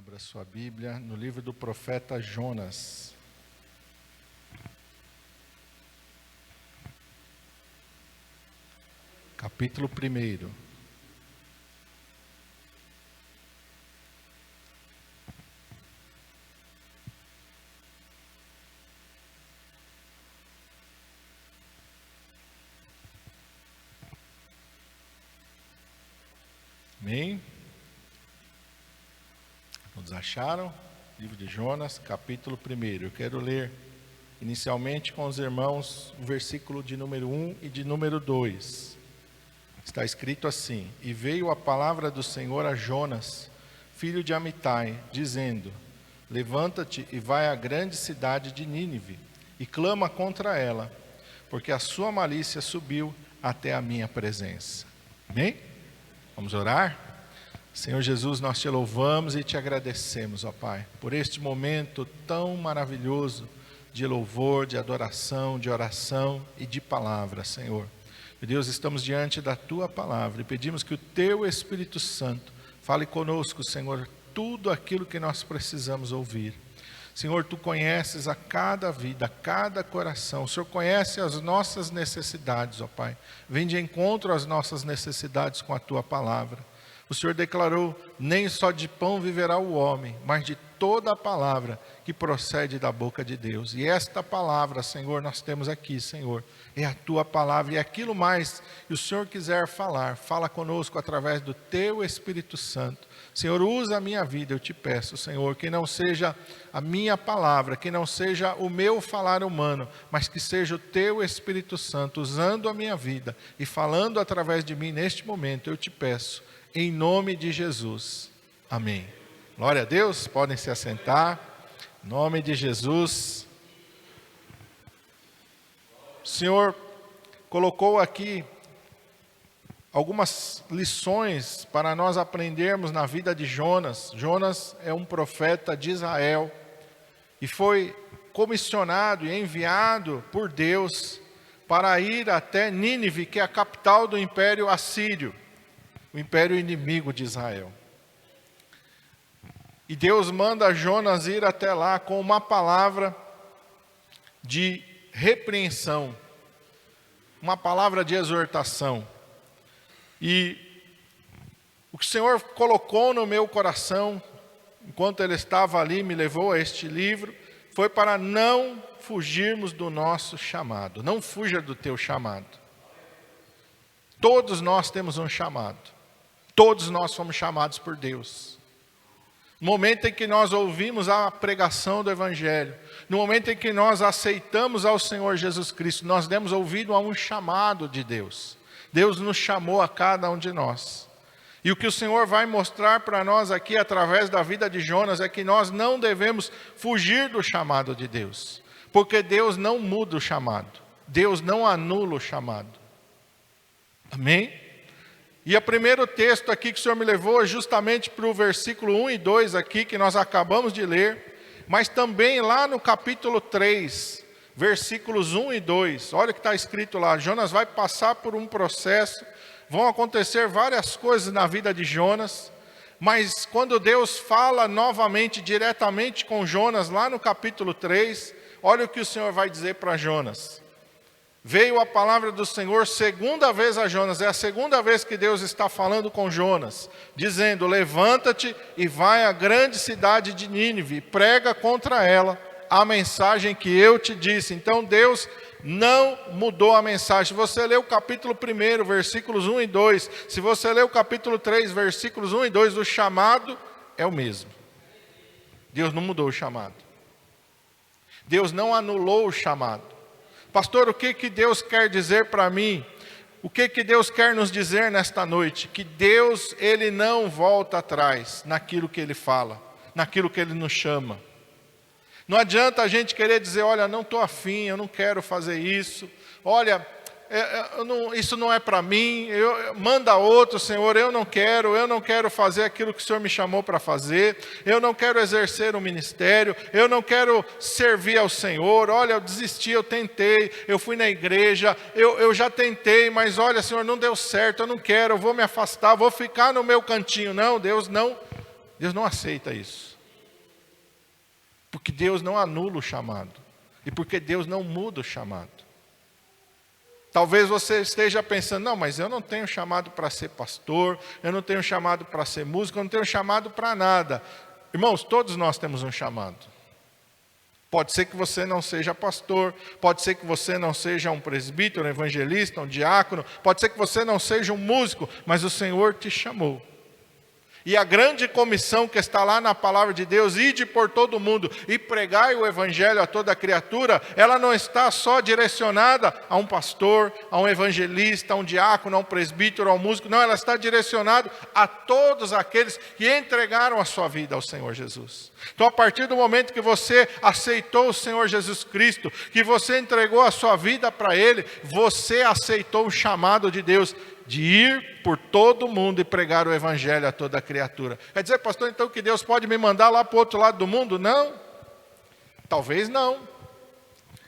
Abra sua Bíblia no livro do profeta Jonas. Capítulo 1. Amém? Todos acharam? Livro de Jonas, capítulo 1. Eu quero ler inicialmente com os irmãos o versículo de número 1 e de número 2. Está escrito assim: E veio a palavra do Senhor a Jonas, filho de Amitai, dizendo: Levanta-te e vai à grande cidade de Nínive, e clama contra ela, porque a sua malícia subiu até a minha presença. Amém? Vamos orar? Senhor Jesus, nós te louvamos e te agradecemos, ó Pai, por este momento tão maravilhoso de louvor, de adoração, de oração e de palavra, Senhor. Meu Deus, estamos diante da Tua palavra e pedimos que o Teu Espírito Santo fale conosco, Senhor, tudo aquilo que nós precisamos ouvir. Senhor, Tu conheces a cada vida, a cada coração. O Senhor conhece as nossas necessidades, ó Pai. Vem de encontro às nossas necessidades com a Tua palavra. O Senhor declarou: nem só de pão viverá o homem, mas de toda a palavra que procede da boca de Deus. E esta palavra, Senhor, nós temos aqui, Senhor, é a Tua palavra. E aquilo mais que o Senhor quiser falar, fala conosco através do Teu Espírito Santo. Senhor, usa a minha vida, eu te peço, Senhor, que não seja a minha palavra, que não seja o meu falar humano, mas que seja o Teu Espírito Santo usando a minha vida e falando através de mim neste momento, eu te peço. Em nome de Jesus. Amém. Glória a Deus. Podem se assentar. Em nome de Jesus. O Senhor colocou aqui algumas lições para nós aprendermos na vida de Jonas. Jonas é um profeta de Israel e foi comissionado e enviado por Deus para ir até Nínive, que é a capital do Império Assírio, o império inimigo de Israel. E Deus manda Jonas ir até lá com uma palavra de repreensão, uma palavra de exortação. E o que o Senhor colocou no meu coração, enquanto Ele estava ali, me levou a este livro, foi para não fugirmos do nosso chamado. Não fuja do teu chamado. Todos nós temos um chamado. Todos nós fomos chamados por Deus. No momento em que nós ouvimos a pregação do Evangelho, no momento em que nós aceitamos ao Senhor Jesus Cristo, nós demos ouvido a um chamado de Deus. Deus nos chamou a cada um de nós. E o que o Senhor vai mostrar para nós aqui, através da vida de Jonas, é que nós não devemos fugir do chamado de Deus. Porque Deus não muda o chamado. Deus não anula o chamado. Amém? E o primeiro texto aqui que o Senhor me levou é justamente para o versículo 1 e 2 aqui, que nós acabamos de ler, mas também lá no capítulo 3, versículos 1 e 2, olha o que está escrito lá: Jonas vai passar por um processo, vão acontecer várias coisas na vida de Jonas, mas quando Deus fala novamente, diretamente com Jonas, lá no capítulo 3, olha o que o Senhor vai dizer para Jonas. Veio a palavra do Senhor segunda vez a Jonas, é a segunda vez que Deus está falando com Jonas, dizendo: levanta-te e vai à grande cidade de Nínive, e prega contra ela a mensagem que eu te disse. Então Deus não mudou a mensagem. Se você ler o capítulo 1, versículos 1 e 2, se você ler o capítulo 3, versículos 1 e 2, o chamado é o mesmo. Deus não mudou o chamado. Deus não anulou o chamado. Pastor, o que Deus quer dizer para mim? O que Deus quer nos dizer nesta noite? Que Deus, Ele não volta atrás naquilo que Ele fala, naquilo que Ele nos chama. Não adianta a gente querer dizer: olha, não estou afim, eu não quero fazer isso. Olha, isso não é para mim, manda outro, Senhor, eu não quero fazer aquilo que o Senhor me chamou para fazer, eu não quero exercer um ministério, eu não quero servir ao Senhor. Olha, eu desisti, eu tentei, eu fui na igreja, eu já tentei, mas olha, Senhor, não deu certo, eu não quero, eu vou me afastar, vou ficar no meu cantinho. Não, Deus não Deus não aceita isso. Porque Deus não anula o chamado. E porque Deus não muda o chamado. Talvez você esteja pensando, não, mas eu não tenho chamado para ser pastor, eu não tenho chamado para ser músico, eu não tenho chamado para nada. Irmãos, todos nós temos um chamado. Pode ser que você não seja pastor, pode ser que você não seja um presbítero, um evangelista, um diácono, pode ser que você não seja um músico, mas o Senhor te chamou. E a grande comissão que está lá na palavra de Deus, ide por todo mundo e pregai o evangelho a toda criatura, ela não está só direcionada a um pastor, a um evangelista, a um diácono, a um presbítero, a um músico, não, ela está direcionada a todos aqueles que entregaram a sua vida ao Senhor Jesus. Então, a partir do momento que você aceitou o Senhor Jesus Cristo, que você entregou a sua vida para Ele, você aceitou o chamado de Deus de ir por todo mundo e pregar o evangelho a toda criatura. Quer dizer, pastor, então que Deus pode me mandar lá para o outro lado do mundo? Não. Talvez não.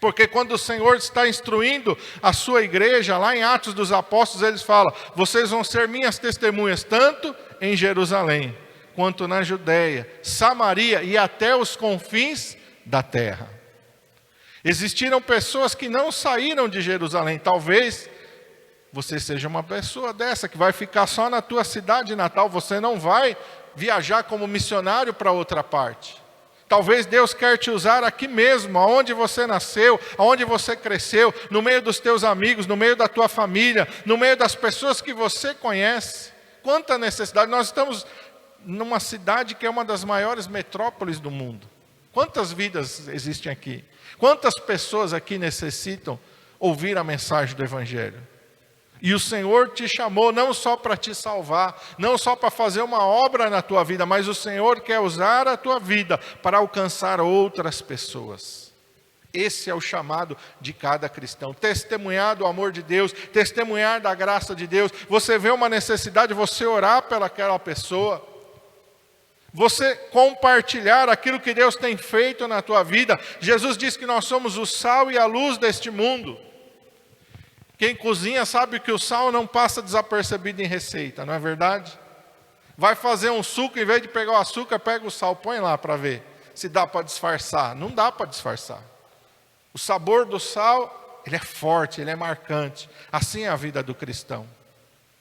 Porque quando o Senhor está instruindo a sua igreja, lá em Atos dos Apóstolos, eles falam, vocês vão ser minhas testemunhas, tanto em Jerusalém, quanto na Judéia, Samaria e até os confins da terra. Existiram pessoas que não saíram de Jerusalém, talvez você seja uma pessoa dessa, que vai ficar só na tua cidade natal, você não vai viajar como missionário para outra parte. Talvez Deus quer te usar aqui mesmo, aonde você nasceu, aonde você cresceu, no meio dos teus amigos, no meio da tua família, no meio das pessoas que você conhece. Quanta necessidade, nós estamos numa cidade que é uma das maiores metrópoles do mundo. Quantas vidas existem aqui? Quantas pessoas aqui necessitam ouvir a mensagem do Evangelho? E o Senhor te chamou não só para te salvar, não só para fazer uma obra na tua vida, mas o Senhor quer usar a tua vida para alcançar outras pessoas. Esse é o chamado de cada cristão. Testemunhar do amor de Deus, testemunhar da graça de Deus. Você vê uma necessidade, você orar pelaquela pessoa. Você compartilhar aquilo que Deus tem feito na tua vida. Jesus disse que nós somos o sal e a luz deste mundo. Quem cozinha sabe que o sal não passa desapercebido em receita, não é verdade? Vai fazer um suco, em vez de pegar o açúcar, pega o sal, põe lá para ver se dá para disfarçar. Não dá para disfarçar. O sabor do sal, ele é forte, ele é marcante. Assim é a vida do cristão.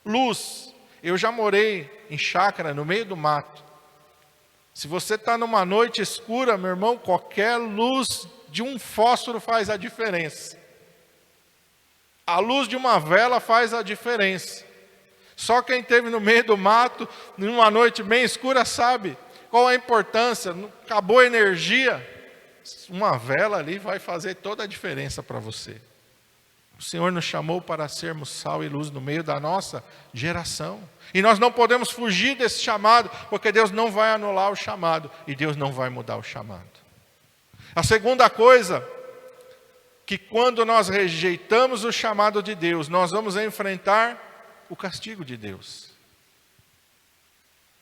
Luz. Eu já morei em chácara, no meio do mato. Se você está numa noite escura, meu irmão, qualquer luz de um fósforo faz a diferença. A luz de uma vela faz a diferença. Só quem esteve no meio do mato, numa noite bem escura, sabe qual a importância. Acabou a energia, uma vela ali vai fazer toda a diferença para você. O Senhor nos chamou para sermos sal e luz no meio da nossa geração. E nós não podemos fugir desse chamado, porque Deus não vai anular o chamado e Deus não vai mudar o chamado. A segunda coisa, que quando nós rejeitamos o chamado de Deus, nós vamos enfrentar o castigo de Deus.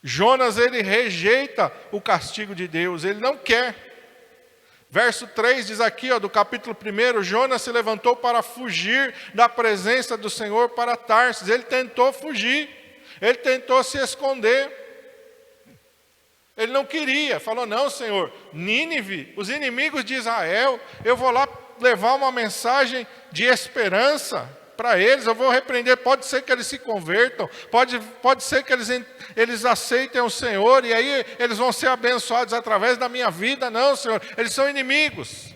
Jonas, ele rejeita o castigo de Deus, ele não quer. Verso 3 diz aqui, do capítulo 1, Jonas se levantou para fugir da presença do Senhor para Tarsis. Ele tentou fugir, ele tentou se esconder. Ele não queria, falou, não, Senhor, Nínive, os inimigos de Israel, eu vou lá levar uma mensagem de esperança para eles, eu vou repreender, pode ser que eles se convertam, pode ser que eles aceitem o Senhor, e aí eles vão ser abençoados através da minha vida. Não, Senhor, eles são inimigos.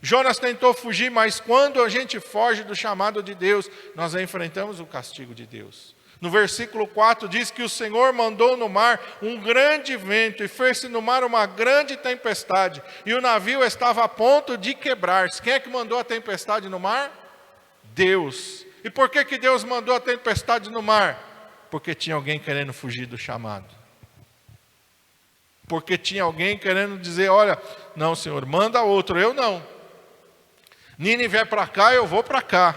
Jonas tentou fugir, mas quando a gente foge do chamado de Deus, nós enfrentamos o castigo de Deus. No versículo 4 diz que o Senhor mandou no mar um grande vento e fez-se no mar uma grande tempestade. E o navio estava a ponto de quebrar-se. Quem é que mandou a tempestade no mar? Deus. E por que Deus mandou a tempestade no mar? Porque tinha alguém querendo fugir do chamado. Porque tinha alguém querendo dizer, olha, não, Senhor, manda outro, eu não. Nínive é para cá, eu vou para cá.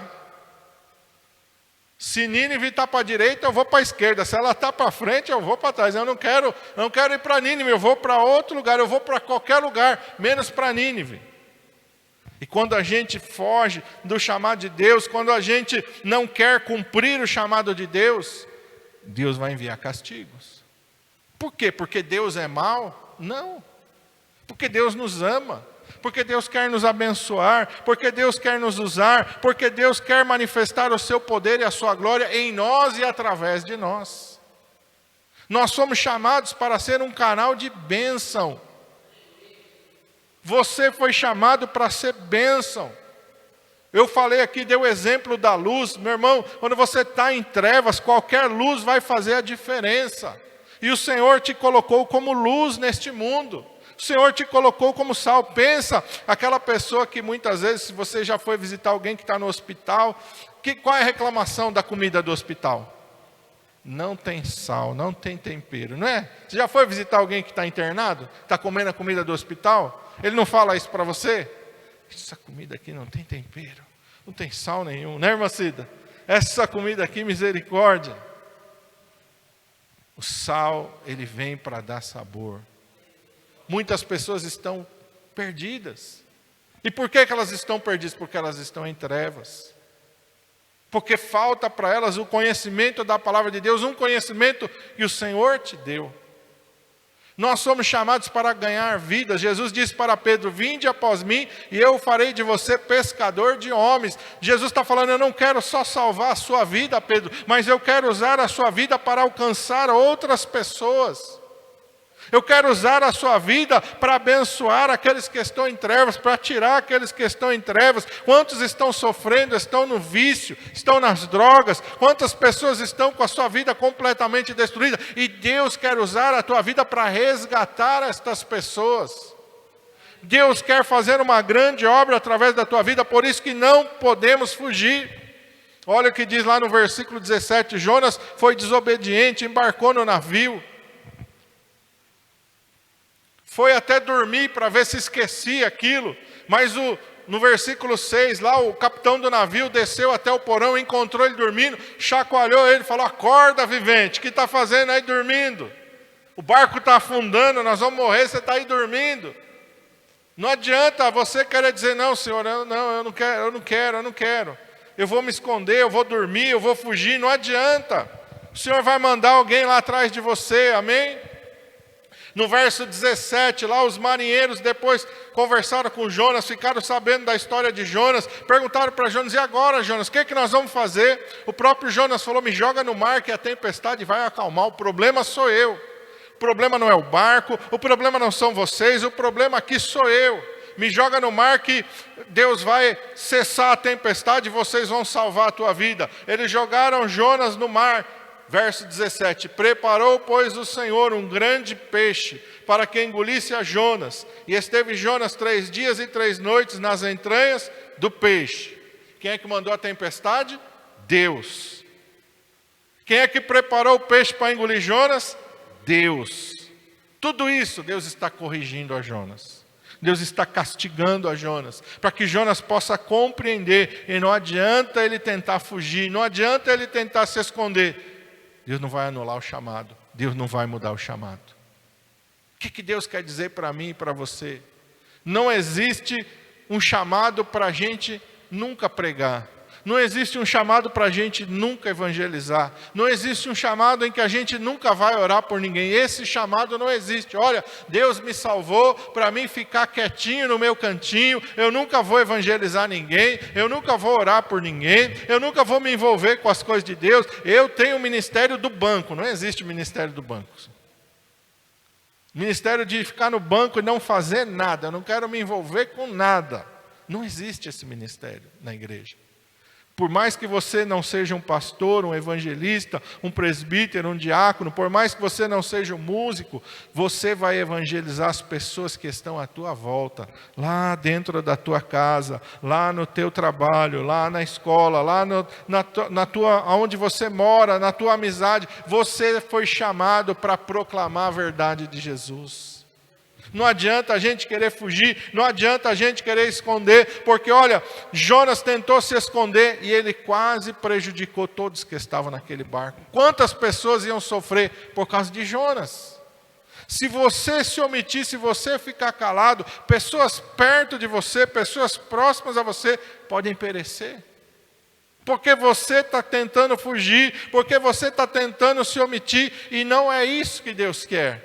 Se Nínive está para a direita, eu vou para a esquerda. Se ela está para frente, eu vou para trás. Eu não quero ir para Nínive, eu vou para outro lugar. Eu vou para qualquer lugar, menos para Nínive. E quando a gente foge do chamado de Deus, quando a gente não quer cumprir o chamado de Deus, Deus vai enviar castigos. Por quê? Porque Deus é mau? Não. Porque Deus nos ama. Porque Deus quer nos abençoar. Porque Deus quer nos usar. Porque Deus quer manifestar o seu poder e a sua glória em nós e através de nós. Nós somos chamados para ser um canal de bênção. Você foi chamado para ser bênção. Eu falei aqui, dei o exemplo da luz. Meu irmão, quando você está em trevas, qualquer luz vai fazer a diferença. E o Senhor te colocou como luz neste mundo. O Senhor te colocou como sal. Pensa, aquela pessoa que muitas vezes, se você já foi visitar alguém que está no hospital, qual é a reclamação da comida do hospital? Não tem sal, não tem tempero, não é? Você já foi visitar alguém que está internado? Está comendo a comida do hospital? Ele não fala isso para você? Essa comida aqui não tem tempero, não tem sal nenhum, né, irmã Cida? Essa comida aqui, misericórdia. O sal, ele vem para dar sabor. Muitas pessoas estão perdidas. E por que elas estão perdidas? Porque elas estão em trevas. Porque falta para elas o conhecimento da palavra de Deus, um conhecimento que o Senhor te deu. Nós somos chamados para ganhar vidas. Jesus disse para Pedro: vinde após mim e eu farei de você pescador de homens. Jesus está falando: eu não quero só salvar a sua vida, Pedro, mas eu quero usar a sua vida para alcançar outras pessoas. Eu quero usar a sua vida para abençoar aqueles que estão em trevas, para tirar aqueles que estão em trevas. Quantos estão sofrendo, estão no vício, estão nas drogas? Quantas pessoas estão com a sua vida completamente destruída? E Deus quer usar a tua vida para resgatar estas pessoas. Deus quer fazer uma grande obra através da tua vida, por isso que não podemos fugir. Olha o que diz lá no versículo 17, Jonas foi desobediente, embarcou no navio. Foi até dormir para ver se esquecia aquilo. Mas no versículo 6, lá o capitão do navio desceu até o porão, encontrou ele dormindo, chacoalhou ele, falou: acorda, vivente, o que está fazendo aí dormindo? O barco está afundando, nós vamos morrer, você está aí dormindo. Não adianta você querer dizer: não, senhor, eu não quero. Eu vou me esconder, eu vou dormir, eu vou fugir. Não adianta. O Senhor vai mandar alguém lá atrás de você, amém? No verso 17, lá os marinheiros depois conversaram com Jonas, ficaram sabendo da história de Jonas, perguntaram para Jonas: e agora, Jonas, o que nós vamos fazer? O próprio Jonas falou: me joga no mar que a tempestade vai acalmar, o problema sou eu. O problema não é o barco, o problema não são vocês, o problema aqui sou eu. Me joga no mar que Deus vai cessar a tempestade e vocês vão salvar a tua vida. Eles jogaram Jonas no mar. Verso 17, preparou, pois, o Senhor um grande peixe para que engolisse a Jonas. E esteve Jonas 3 dias e 3 noites nas entranhas do peixe. Quem é que mandou a tempestade? Deus. Quem é que preparou o peixe para engolir Jonas? Deus. Tudo isso Deus está corrigindo a Jonas. Deus está castigando a Jonas, para que Jonas possa compreender. E não adianta ele tentar fugir, não adianta ele tentar se esconder. Deus não vai anular o chamado. Deus não vai mudar o chamado. O que Deus quer dizer para mim e para você? Não existe um chamado para a gente nunca pregar. Não existe um chamado para a gente nunca evangelizar. Não existe um chamado em que a gente nunca vai orar por ninguém. Esse chamado não existe. Olha, Deus me salvou para mim ficar quietinho no meu cantinho. Eu nunca vou evangelizar ninguém. Eu nunca vou orar por ninguém. Eu nunca vou me envolver com as coisas de Deus. Eu tenho o ministério do banco. Não existe o ministério do banco. Ministério de ficar no banco e não fazer nada. Eu não quero me envolver com nada. Não existe esse ministério na igreja. Por mais que você não seja um pastor, um evangelista, um presbítero, um diácono, por mais que você não seja um músico, você vai evangelizar as pessoas que estão à tua volta, lá dentro da tua casa, lá no teu trabalho, lá na escola, lá onde você mora, na tua amizade. Você foi chamado para proclamar a verdade de Jesus. Não adianta a gente querer fugir, não adianta a gente querer esconder, porque olha, Jonas tentou se esconder e ele quase prejudicou todos que estavam naquele barco. Quantas pessoas iam sofrer por causa de Jonas? Se você se omitir, se você ficar calado, pessoas perto de você, pessoas próximas a você, podem perecer. porque você está tentando fugir, porque você está tentando se omitir, e não é isso que Deus quer.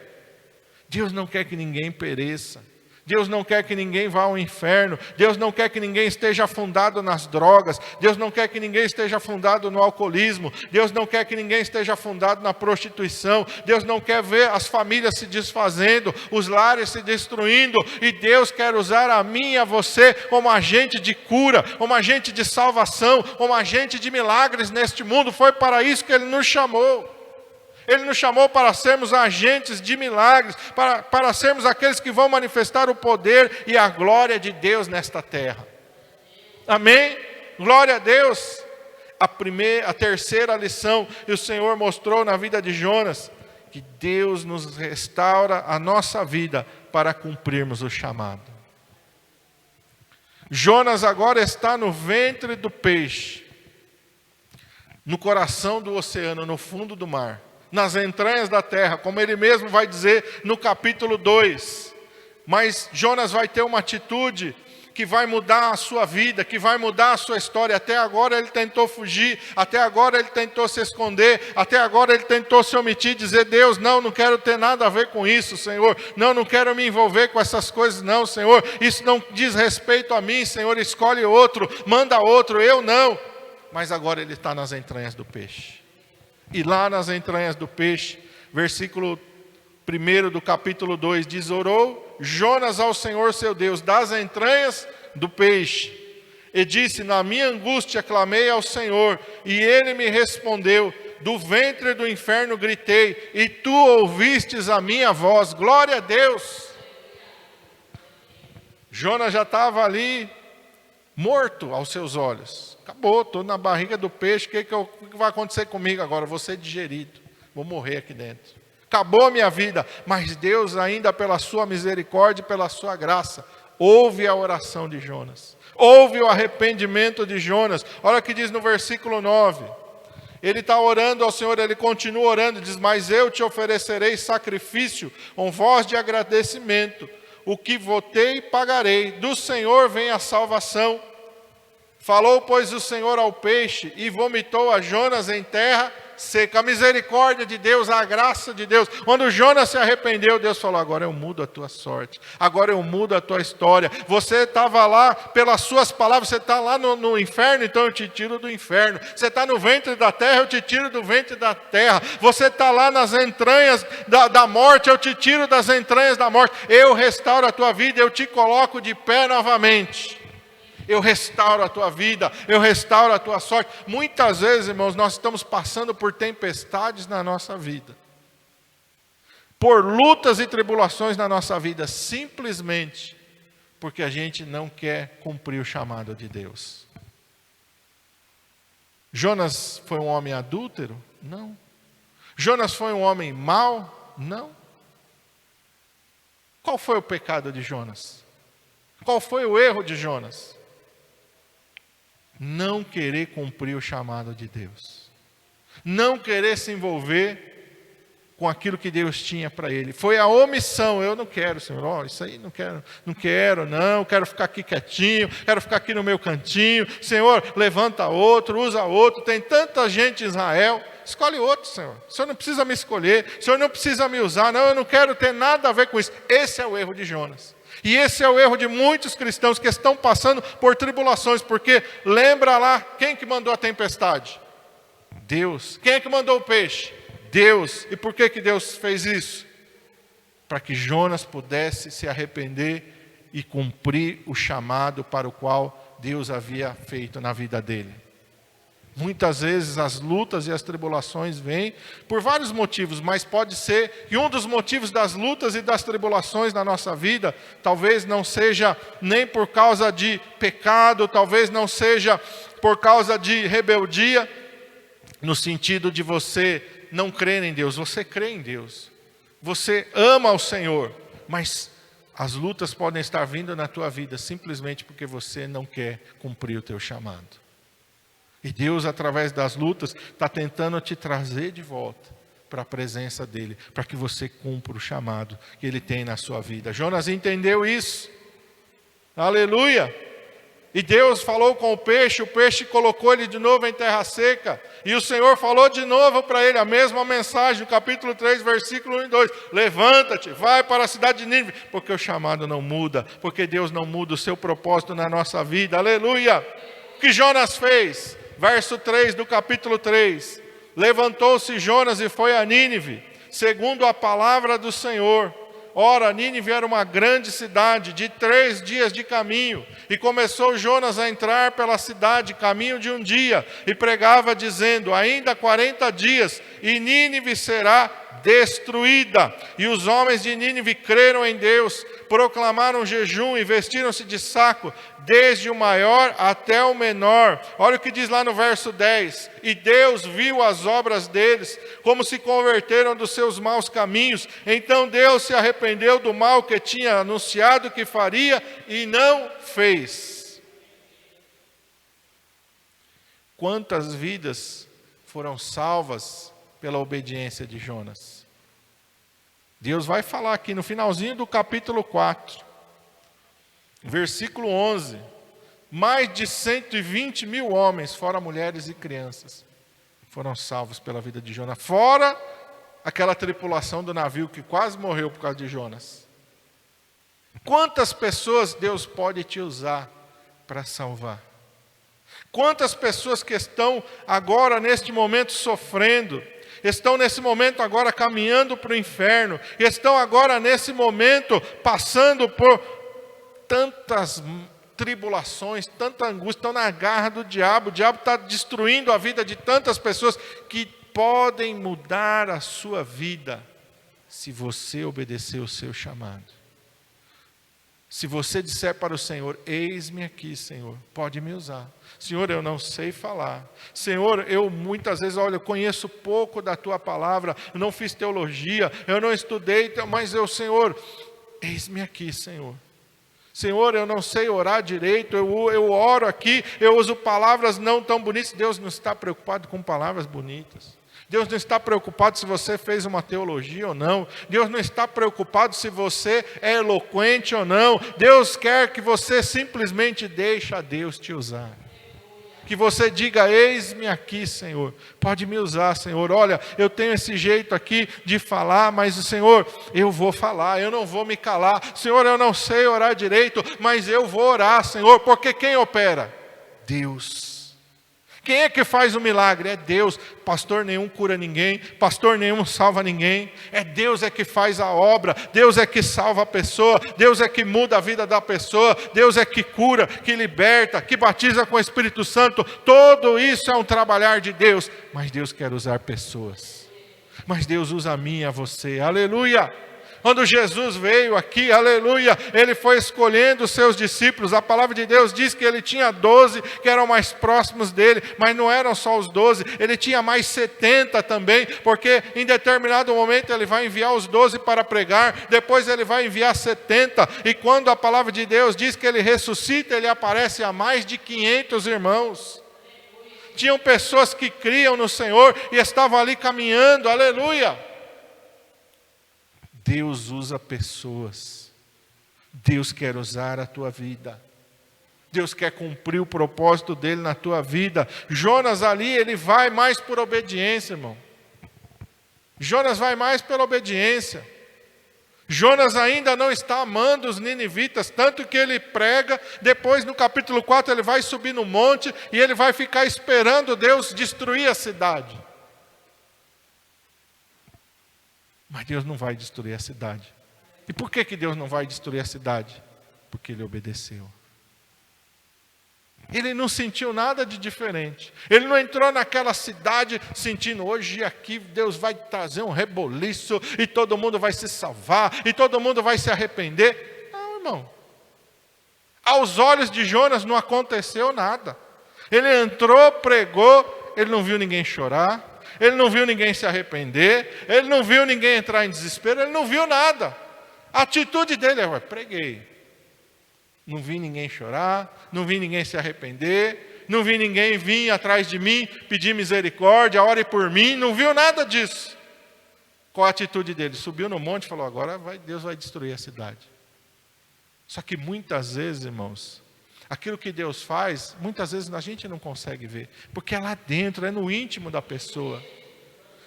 Deus não quer que ninguém pereça. Deus não quer que ninguém vá ao inferno. Deus não quer que ninguém esteja afundado nas drogas. Deus não quer que ninguém esteja afundado no alcoolismo. Deus não quer que ninguém esteja afundado na prostituição. Deus não quer ver as famílias se desfazendo, os lares se destruindo. E Deus quer usar a mim e a você como agente de cura, como agente de salvação, como agente de milagres neste mundo. Foi para isso que Ele nos chamou. Ele nos chamou para sermos agentes de milagres, para sermos aqueles que vão manifestar o poder e a glória de Deus nesta terra. Amém? Glória a Deus. A terceira lição que o Senhor mostrou na vida de Jonas, que Deus nos restaura a nossa vida para cumprirmos o chamado. Jonas agora está no ventre do peixe, no coração do oceano, no fundo do mar, nas entranhas da terra, como ele mesmo vai dizer no capítulo 2. Mas Jonas vai ter uma atitude que vai mudar a sua vida, que vai mudar a sua história. Até agora ele tentou fugir, até agora ele tentou se esconder, até agora ele tentou se omitir, dizer: Deus, não quero ter nada a ver com isso, Senhor. Não quero me envolver com essas coisas, não, Senhor. Isso não diz respeito a mim, Senhor. Escolhe outro, manda outro, eu não. Mas agora ele está nas entranhas do peixe. E lá nas entranhas do peixe, versículo 1 do capítulo 2, diz: orou Jonas ao Senhor seu Deus das entranhas do peixe, e disse: na minha angústia clamei ao Senhor, e Ele me respondeu, do ventre do inferno gritei, e tu ouvistes a minha voz. Glória a Deus. Jonas já estava ali, morto aos seus olhos. Acabou, estou na barriga do peixe, o que vai acontecer comigo agora? Vou ser digerido, vou morrer aqui dentro. Acabou a minha vida, mas Deus ainda pela sua misericórdia e pela sua graça, ouve a oração de Jonas, ouve o arrependimento de Jonas. Olha o que diz no versículo 9, ele está orando ao Senhor, ele continua orando, diz: mas eu te oferecerei sacrifício com voz de agradecimento, o que votei pagarei, do Senhor vem a salvação. Falou, pois, o Senhor ao peixe, e vomitou a Jonas em terra seca. A misericórdia de Deus, a graça de Deus. Quando Jonas se arrependeu, Deus falou: agora eu mudo a tua sorte, agora eu mudo a tua história. Você estava lá pelas suas palavras, você está lá no inferno, então eu te tiro do inferno. Você está no ventre da terra, eu te tiro do ventre da terra. Você está lá nas entranhas da morte, eu te tiro das entranhas da morte. Eu restauro a tua vida, eu te coloco de pé novamente. Eu restauro a tua vida, eu restauro a tua sorte. Muitas vezes, irmãos, nós estamos passando por tempestades na nossa vida, por lutas e tribulações na nossa vida, simplesmente porque a gente não quer cumprir o chamado de Deus. Jonas foi um homem adúltero? Não. Jonas foi um homem mau? Não. Qual foi o pecado de Jonas? Qual foi o erro de Jonas? Não querer cumprir o chamado de Deus, não querer se envolver com aquilo que Deus tinha para ele. Foi a omissão. Eu não quero, Senhor, isso aí não quero ficar aqui quietinho, quero ficar aqui no meu cantinho. Senhor, levanta outro, usa outro, tem tanta gente em Israel, escolhe outro, Senhor. O Senhor não precisa me escolher, o Senhor não precisa me usar, não, eu não quero ter nada a ver com isso. Esse é o erro de Jonas. E esse é o erro de muitos cristãos que estão passando por tribulações, porque lembra lá, quem que mandou a tempestade? Deus. Quem é que mandou o peixe? Deus. E por que Deus fez isso? Para que Jonas pudesse se arrepender e cumprir o chamado para o qual Deus havia feito na vida dele. Muitas vezes as lutas e as tribulações vêm por vários motivos, mas pode ser que um dos motivos das lutas e das tribulações na nossa vida, talvez não seja nem por causa de pecado, talvez não seja por causa de rebeldia, no sentido de você não crer em Deus. Você crê em Deus, você ama o Senhor, mas as lutas podem estar vindo na tua vida simplesmente porque você não quer cumprir o teu chamado. E Deus, através das lutas, está tentando te trazer de volta para a presença dEle, para que você cumpra o chamado que Ele tem na sua vida. Jonas entendeu isso. Aleluia! E Deus falou com o peixe colocou ele de novo em terra seca. E o Senhor falou de novo para ele a mesma mensagem, no capítulo 3, versículo 1 e 2. Levanta-te, vai para a cidade de Nínive, porque o chamado não muda, porque Deus não muda o seu propósito na nossa vida. Aleluia! O que Jonas fez? Verso 3 do capítulo 3. Levantou-se Jonas e foi a Nínive, segundo a palavra do Senhor. Ora, Nínive era uma grande cidade, de 3 dias de caminho. E começou Jonas a entrar pela cidade, caminho de um dia, e pregava dizendo: ainda 40 dias, e Nínive será destruída. E os homens de Nínive creram em Deus, proclamaram jejum e vestiram-se de saco, desde o maior até o menor. Olha o que diz lá no verso 10. E Deus viu as obras deles, como se converteram dos seus maus caminhos. Então Deus se arrependeu do mal que tinha anunciado que faria e não fez. Quantas vidas foram salvas pela obediência de Jonas? Deus vai falar aqui no finalzinho do capítulo 4, versículo 11. Mais de 120 mil homens, fora mulheres e crianças, foram salvos pela vida de Jonas. Fora aquela tripulação do navio que quase morreu por causa de Jonas. Quantas pessoas Deus pode te usar para salvar? Quantas pessoas que estão agora neste momento sofrendo, estão nesse momento agora caminhando para o inferno, estão agora nesse momento passando por tantas tribulações, tanta angústia, estão na garra do diabo. O diabo está destruindo a vida de tantas pessoas que podem mudar a sua vida se você obedecer o seu chamado. Se você disser para o Senhor: eis-me aqui, Senhor, pode me usar. Senhor, eu não sei falar. Senhor, eu muitas vezes, olha, eu conheço pouco da Tua palavra, eu não fiz teologia, eu não estudei, mas eu, Senhor, eis-me aqui, Senhor. Senhor, eu não sei orar direito, eu oro aqui, eu uso palavras não tão bonitas. Deus não está preocupado com palavras bonitas. Deus não está preocupado se você fez uma teologia ou não. Deus não está preocupado se você é eloquente ou não. Deus quer que você simplesmente deixe a Deus te usar. Que você diga: eis-me aqui, Senhor, pode me usar, Senhor. Olha, eu tenho esse jeito aqui de falar, mas, Senhor, eu vou falar, eu não vou me calar. Senhor, eu não sei orar direito, mas eu vou orar, Senhor, porque quem opera? Deus. Quem é que faz o milagre? É Deus. Pastor nenhum cura ninguém, pastor nenhum salva ninguém. É Deus é que faz a obra, Deus é que salva a pessoa, Deus é que muda a vida da pessoa, Deus é que cura, que liberta, que batiza com o Espírito Santo. Tudo isso é um trabalhar de Deus, mas Deus quer usar pessoas. Mas Deus usa a mim e a você. Aleluia! Quando Jesus veio aqui, aleluia, Ele foi escolhendo os seus discípulos. A palavra de Deus diz que Ele tinha 12 que eram mais próximos dEle, mas não eram só os 12, Ele tinha mais 70 também, porque em determinado momento Ele vai enviar os 12 para pregar, depois Ele vai enviar 70, e quando a palavra de Deus diz que Ele ressuscita, Ele aparece a mais de 500 irmãos. Tinham pessoas que criam no Senhor e estavam ali caminhando, aleluia. Deus usa pessoas. Deus quer usar a tua vida. Deus quer cumprir o propósito dele na tua vida. Jonas ali, ele vai mais por obediência, irmão. Jonas vai mais pela obediência. Jonas ainda não está amando os ninivitas, tanto que ele prega. Depois no capítulo 4 ele vai subir no monte e ele vai ficar esperando Deus destruir a cidade. Mas Deus não vai destruir a cidade. E por que Deus não vai destruir a cidade? Porque ele obedeceu. Ele não sentiu nada de diferente. Ele não entrou naquela cidade sentindo: hoje aqui Deus vai trazer um reboliço e todo mundo vai se salvar e todo mundo vai se arrepender. Não, irmão. Aos olhos de Jonas não aconteceu nada. Ele entrou, pregou, ele não viu ninguém chorar. Ele não viu ninguém se arrepender, ele não viu ninguém entrar em desespero, ele não viu nada. A atitude dele é: preguei. Não vi ninguém chorar, não vi ninguém se arrepender, não vi ninguém vir atrás de mim, pedir misericórdia, ore por mim, não viu nada disso. Qual a atitude dele? Subiu no monte e falou: agora Deus vai destruir a cidade. Só que muitas vezes, irmãos, Aquilo que Deus faz, muitas vezes a gente não consegue ver, porque é lá dentro, é no íntimo da pessoa.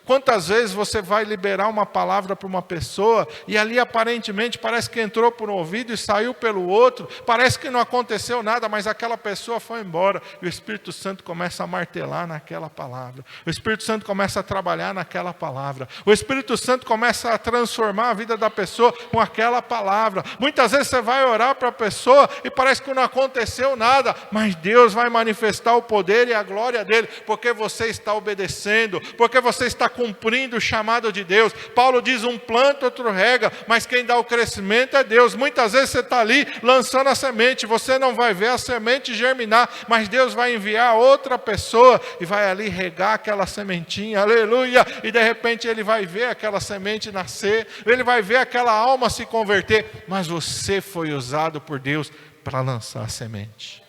Quantas vezes você vai liberar uma palavra para uma pessoa e ali aparentemente parece que entrou por um ouvido e saiu pelo outro, parece que não aconteceu nada, mas aquela pessoa foi embora e o Espírito Santo começa a martelar naquela palavra, o Espírito Santo começa a trabalhar naquela palavra, o Espírito Santo começa a transformar a vida da pessoa com aquela palavra. Muitas vezes você vai orar para a pessoa e parece que não aconteceu nada, mas Deus vai manifestar o poder e a glória dele, porque você está obedecendo, porque você está cumprindo o chamado de Deus. Paulo diz: um planta, outro rega, mas quem dá o crescimento é Deus. Muitas vezes você está ali lançando a semente, você não vai ver a semente germinar, mas Deus vai enviar outra pessoa e vai ali regar aquela sementinha, aleluia, e de repente ele vai ver aquela semente nascer, ele vai ver aquela alma se converter, mas você foi usado por Deus para lançar a semente.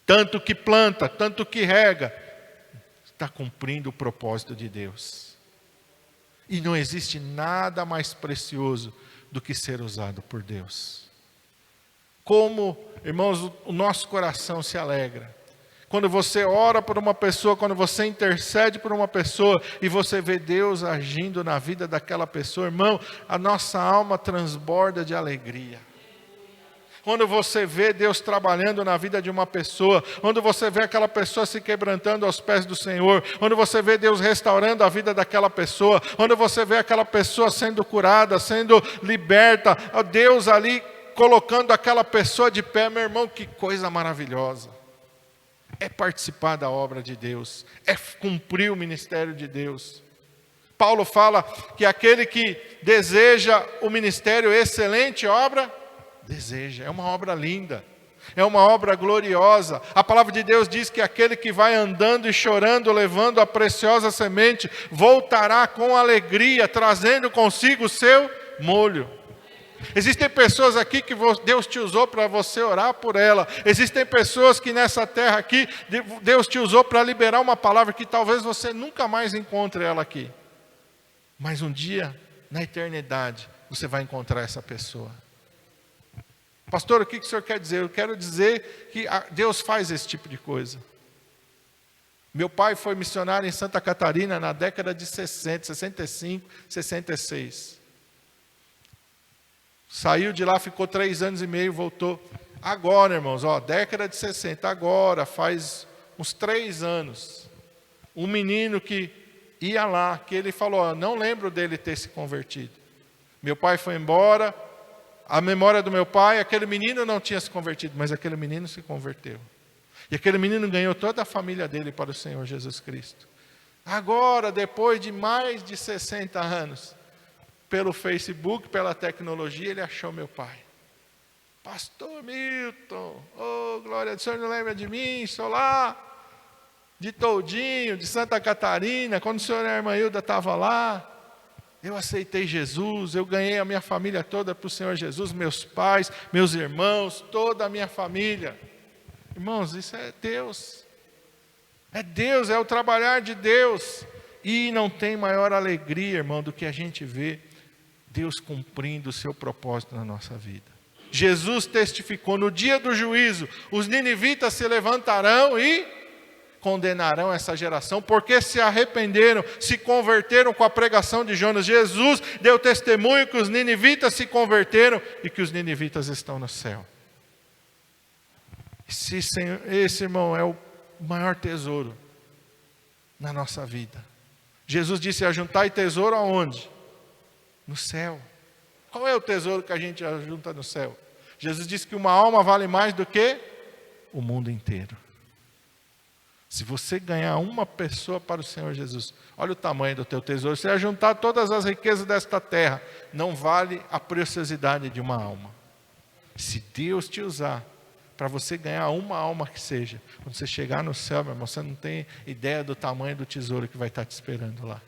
Tanto que planta, tanto que rega, está cumprindo o propósito de Deus. E não existe nada mais precioso do que ser usado por Deus. Como, irmãos, o nosso coração se alegra quando você ora por uma pessoa, quando você intercede por uma pessoa e você vê Deus agindo na vida daquela pessoa, irmão, a nossa alma transborda de alegria. Quando você vê Deus trabalhando na vida de uma pessoa, quando você vê aquela pessoa se quebrantando aos pés do Senhor, quando você vê Deus restaurando a vida daquela pessoa, quando você vê aquela pessoa sendo curada, sendo liberta, Deus ali colocando aquela pessoa de pé, meu irmão, que coisa maravilhosa. É participar da obra de Deus, é cumprir o ministério de Deus. Paulo fala que aquele que deseja o ministério, excelente obra, deseja, é uma obra linda, é uma obra gloriosa. A palavra de Deus diz que aquele que vai andando e chorando, levando a preciosa semente, voltará com alegria, trazendo consigo o seu molho. Existem pessoas aqui que Deus te usou para você orar por ela. Existem pessoas que nessa terra aqui, Deus te usou para liberar uma palavra que talvez você nunca mais encontre ela aqui. Mas um dia, na eternidade, você vai encontrar essa pessoa. Pastor, o que o senhor quer dizer? Eu quero dizer que Deus faz esse tipo de coisa. Meu pai foi missionário em Santa Catarina na década de 60, 65, 66. Saiu de lá, ficou 3 anos e meio, voltou. Agora, irmãos, década de 60, agora, faz uns 3 anos. Um menino que ia lá, que ele falou, não lembro dele ter se convertido. Meu pai foi embora. A memória do meu pai, aquele menino não tinha se convertido, mas aquele menino se converteu. E aquele menino ganhou toda a família dele para o Senhor Jesus Cristo. Agora, depois de mais de 60 anos, pelo Facebook, pela tecnologia, ele achou meu pai. Pastor Milton, glória a Deus, o senhor não lembra de mim? Sou lá, de Toldinho, de Santa Catarina, quando o senhor e a irmã Hilda estavam lá. Eu aceitei Jesus, eu ganhei a minha família toda para o Senhor Jesus, meus pais, meus irmãos, toda a minha família. Irmãos, isso é Deus. É Deus, é o trabalhar de Deus. E não tem maior alegria, irmão, do que a gente ver Deus cumprindo o seu propósito na nossa vida. Jesus testificou, no dia do juízo, os ninivitas se levantarão e condenarão essa geração, porque se arrependeram, se converteram com a pregação de Jonas. Jesus deu testemunho que os ninivitas se converteram e que os ninivitas estão no céu. Esse, irmão, é o maior tesouro na nossa vida. Jesus disse: ajuntai tesouro aonde? No céu. Qual é o tesouro que a gente ajunta no céu? Jesus disse que uma alma vale mais do que o mundo inteiro. Se você ganhar uma pessoa para o Senhor Jesus, olha o tamanho do teu tesouro. Se ajuntar todas as riquezas desta terra, não vale a preciosidade de uma alma. Se Deus te usar para você ganhar uma alma que seja, quando você chegar no céu, meu irmão, você não tem ideia do tamanho do tesouro que vai estar te esperando lá.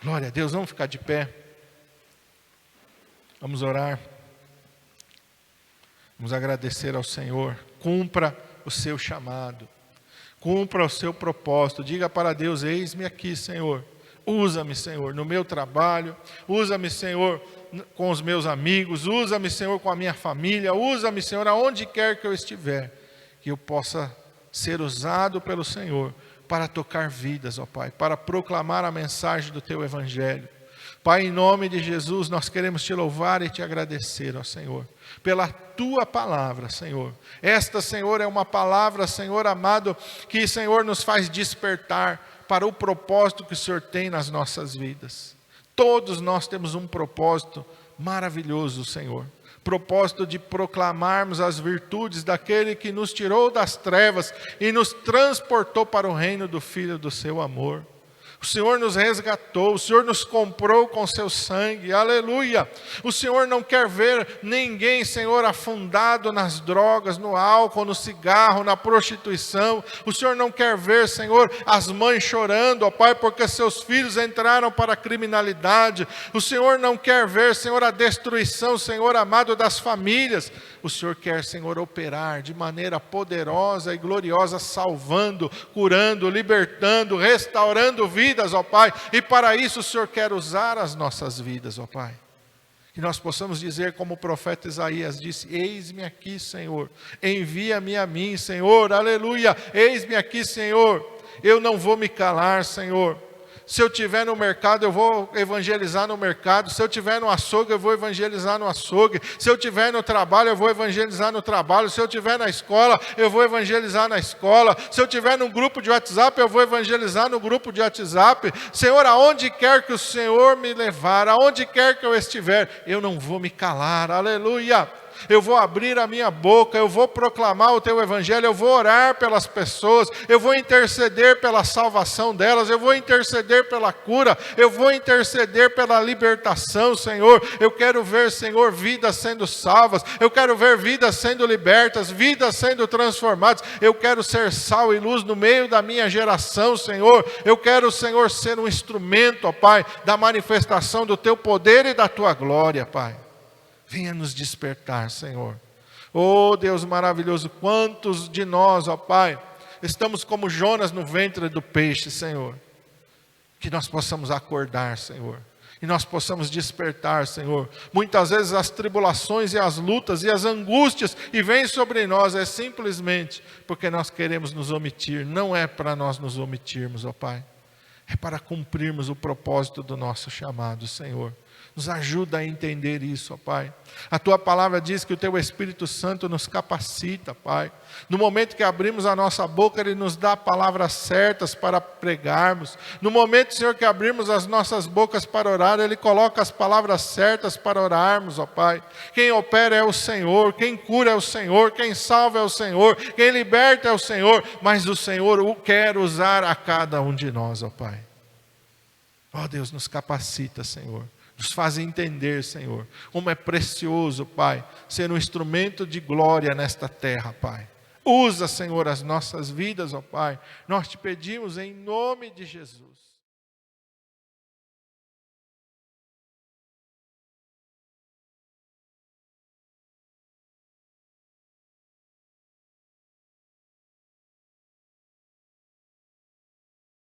Glória a Deus, vamos ficar de pé. Vamos orar. Vamos agradecer ao Senhor. Cumpra o seu chamado. Cumpra o seu propósito. Diga para Deus: eis-me aqui, Senhor. Usa-me, Senhor, no meu trabalho. Usa-me, Senhor, com os meus amigos, usa-me, Senhor, com a minha família, usa-me, Senhor, aonde quer que eu estiver, que eu possa ser usado pelo Senhor para tocar vidas, ó Pai, para proclamar a mensagem do Teu Evangelho. Pai, em nome de Jesus, nós queremos Te louvar e Te agradecer, ó Senhor, pela Tua palavra, Senhor. Esta, Senhor, é uma palavra, Senhor amado, que, Senhor, nos faz despertar para o propósito que o Senhor tem nas nossas vidas. Todos nós temos um propósito maravilhoso, Senhor. Propósito de proclamarmos as virtudes daquele que nos tirou das trevas e nos transportou para o reino do Filho do seu amor. O Senhor nos resgatou, o Senhor nos comprou com seu sangue, aleluia. O Senhor não quer ver ninguém, Senhor, afundado nas drogas, no álcool, no cigarro, na prostituição. O Senhor não quer ver, Senhor, as mães chorando, ó Pai, porque seus filhos entraram para a criminalidade. O Senhor não quer ver, Senhor, a destruição, Senhor amado, das famílias. O Senhor quer, Senhor, operar de maneira poderosa e gloriosa, salvando, curando, libertando, restaurando vidas, ó Pai. E para isso o Senhor quer usar as nossas vidas, ó Pai. Que nós possamos dizer como o profeta Isaías disse: eis-me aqui, Senhor, envia-me a mim, Senhor, aleluia. Eis-me aqui, Senhor, eu não vou me calar, Senhor. Se eu estiver no mercado, eu vou evangelizar no mercado. Se eu estiver no açougue, eu vou evangelizar no açougue. Se eu estiver no trabalho, eu vou evangelizar no trabalho. Se eu estiver na escola, eu vou evangelizar na escola. Se eu estiver num grupo de WhatsApp, eu vou evangelizar no grupo de WhatsApp. Senhor, aonde quer que o Senhor me levar, aonde quer que eu estiver, eu não vou me calar, aleluia. Eu vou abrir a minha boca, eu vou proclamar o Teu Evangelho, eu vou orar pelas pessoas, eu vou interceder pela salvação delas, eu vou interceder pela cura, eu vou interceder pela libertação, Senhor. Eu quero ver, Senhor, vidas sendo salvas, eu quero ver vidas sendo libertas, vidas sendo transformadas. Eu quero ser sal e luz no meio da minha geração, Senhor. Eu quero, Senhor, ser um instrumento, ó Pai, da manifestação do Teu poder e da Tua glória, Pai. Venha nos despertar, Senhor. Oh, Deus maravilhoso, quantos de nós, ó Pai, estamos como Jonas no ventre do peixe, Senhor. Que nós possamos acordar, Senhor. E nós possamos despertar, Senhor. Muitas vezes as tribulações e as lutas e as angústias que vêm sobre nós é simplesmente porque nós queremos nos omitir. Não é para nós nos omitirmos, ó Pai. É para cumprirmos o propósito do nosso chamado, Senhor. Nos ajuda a entender isso, ó Pai. A Tua palavra diz que o Teu Espírito Santo nos capacita, Pai. No momento que abrimos a nossa boca, Ele nos dá palavras certas para pregarmos. No momento, Senhor, que abrimos as nossas bocas para orar, Ele coloca as palavras certas para orarmos, ó Pai. Quem opera é o Senhor, quem cura é o Senhor, quem salva é o Senhor, quem liberta é o Senhor. Mas o Senhor o quer usar a cada um de nós, ó Pai. Ó Deus, nos capacita, Senhor. Nos faz entender, Senhor, como é precioso, Pai, ser um instrumento de glória nesta terra, Pai. Usa, Senhor, as nossas vidas, ó Pai. Nós te pedimos em nome de Jesus.